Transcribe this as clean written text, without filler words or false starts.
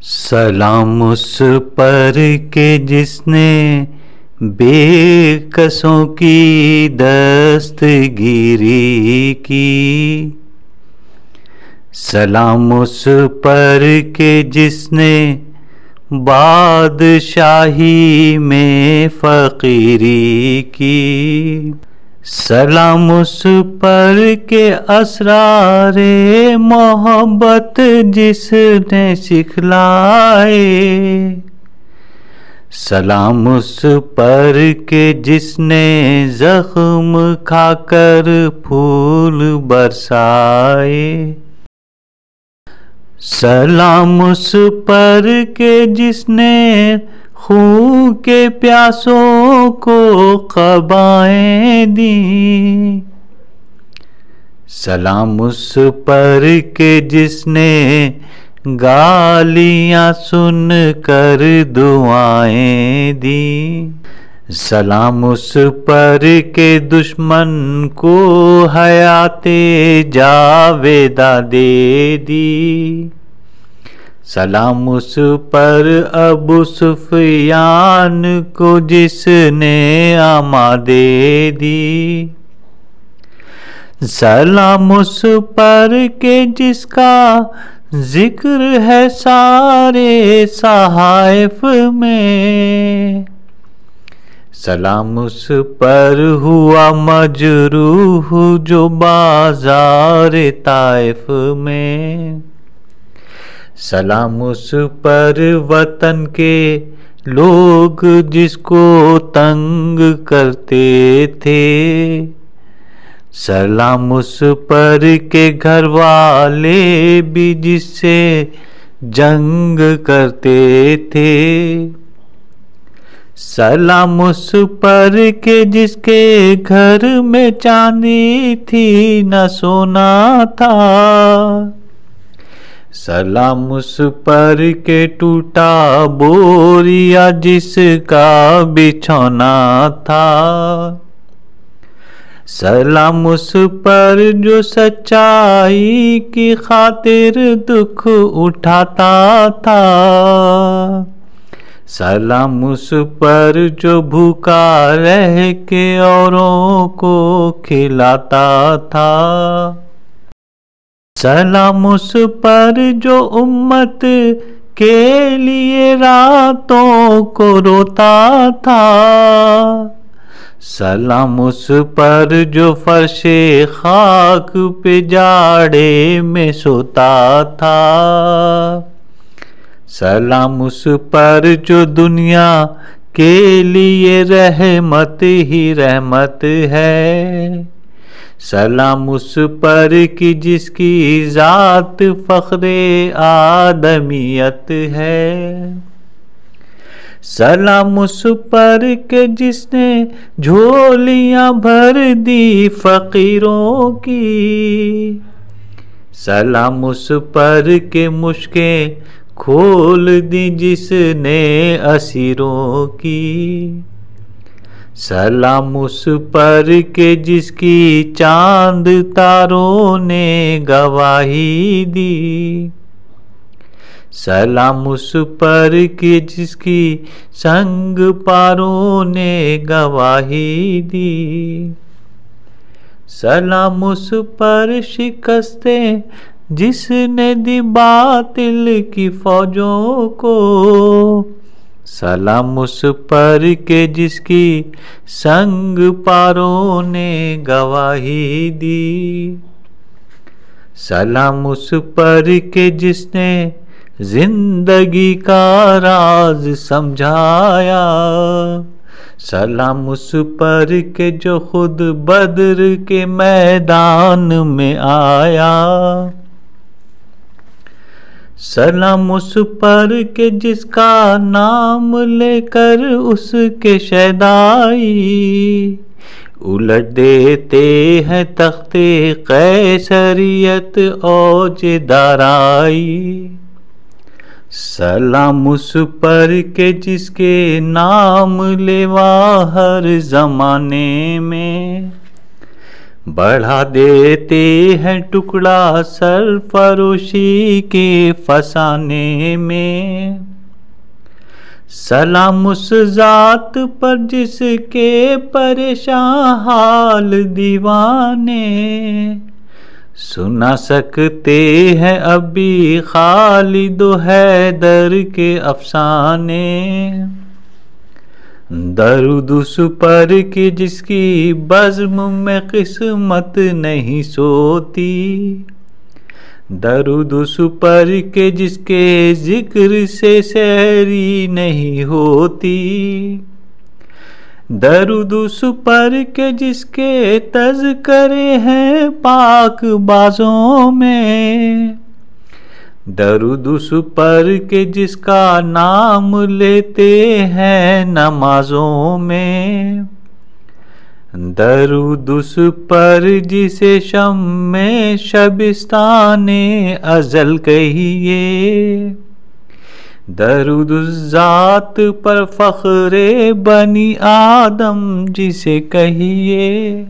सलाम उस पर के जिसने बेकसों की दस्तगीरी की। सलाम उस पर के जिसने बादशाही में फ़कीरी की। सलाम उस पर के असरारे मोहब्बत जिसने सिखलाए। सलाम उस पर के जिसने जख्म खाकर फूल बरसाए। सलाम उस पर के जिसने खून के प्यासों को क़बाएं दी। सलाम उस पर के जिसने गालियां सुन कर दुआएं दी। सलाम उस पर के दुश्मन को हयाते जावेदा दे दी। सलाम उस पर अबू सुफियान को जिसने आमादे दी। सलाम उस पर के जिसका जिक्र है सारे सहाइफ में। सलाम उस पर हुआ मजरूह जो बाजार ताइफ में। सलाम उस पर वतन के लोग जिसको तंग करते थे। सलाम उस पर के घर वाले भी जिससे जंग करते थे। सलाम उस पर के जिसके घर में चांदी थी न सोना था। सलाम उस पर के टूटा बोरिया जिसका बिछौना था। सलाम उस पर जो सच्चाई की खातिर दुख उठाता था। सलाम उस पर जो भूखा रह के औरों को खिलाता था। सलाम उस पर जो उम्मत के लिए रातों को रोता था। सलाम उस पर जो फर्शे खाक पे जाड़े में सोता था। सलाम उस पर जो दुनिया के लिए रहमत ही रहमत है। सलाम उस पर की जिसकी ज़ात फ़ख्रे आदमियत है। सलाम उस पर के जिसने झोलियां भर दी फ़कीरों की। सलाम उस पर के मुश्कें खोल दी जिसने असीरों की। सलाम उस पर के जिसकी चांद तारों ने गवाही दी। सलाम उस पर के जिसकी संग पारों ने गवाही दी। सलाम उस पर शिकस्तें जिसने दी बातिल की फौजों को। सलाम उस पर के जिसकी संग पारों ने गवाही दी। सलाम उस पर के जिसने जिंदगी का राज समझाया। सलाम उस पर के जो खुद बद्र के मैदान में आया। सलाम उस पर के जिसका नाम लेकर उसके शहदाई उलट देते हैं तख्ते कैसरियत औज दाराई। सलाम उस पर के जिसके नाम लेवा हर जमाने में बढ़ा देते हैं टुकड़ा सरफरोशी के फसाने में। सलाम उस जात पर जिसके परेशान हाल दीवाने सुना सकते हैं अभी खालिद हैदर के अफसाने। दरूद उस पर कि जिसकी बज़्म में किस्मत नहीं सोती, दरूद उस पर के जिसके जिक्र से सहरी नहीं होती, दरूद उस पर के जिसके तज़किरे हैं पाक बाजों में, दरूद उस पर के जिसका नाम लेते हैं नमाजों में, दरूद उस पर जिसे शम्मे शबिस्ताने अज़ल कहिए, दरूद उस ज़ात पर फ़ख्रे बनी आदम जिसे कहिए।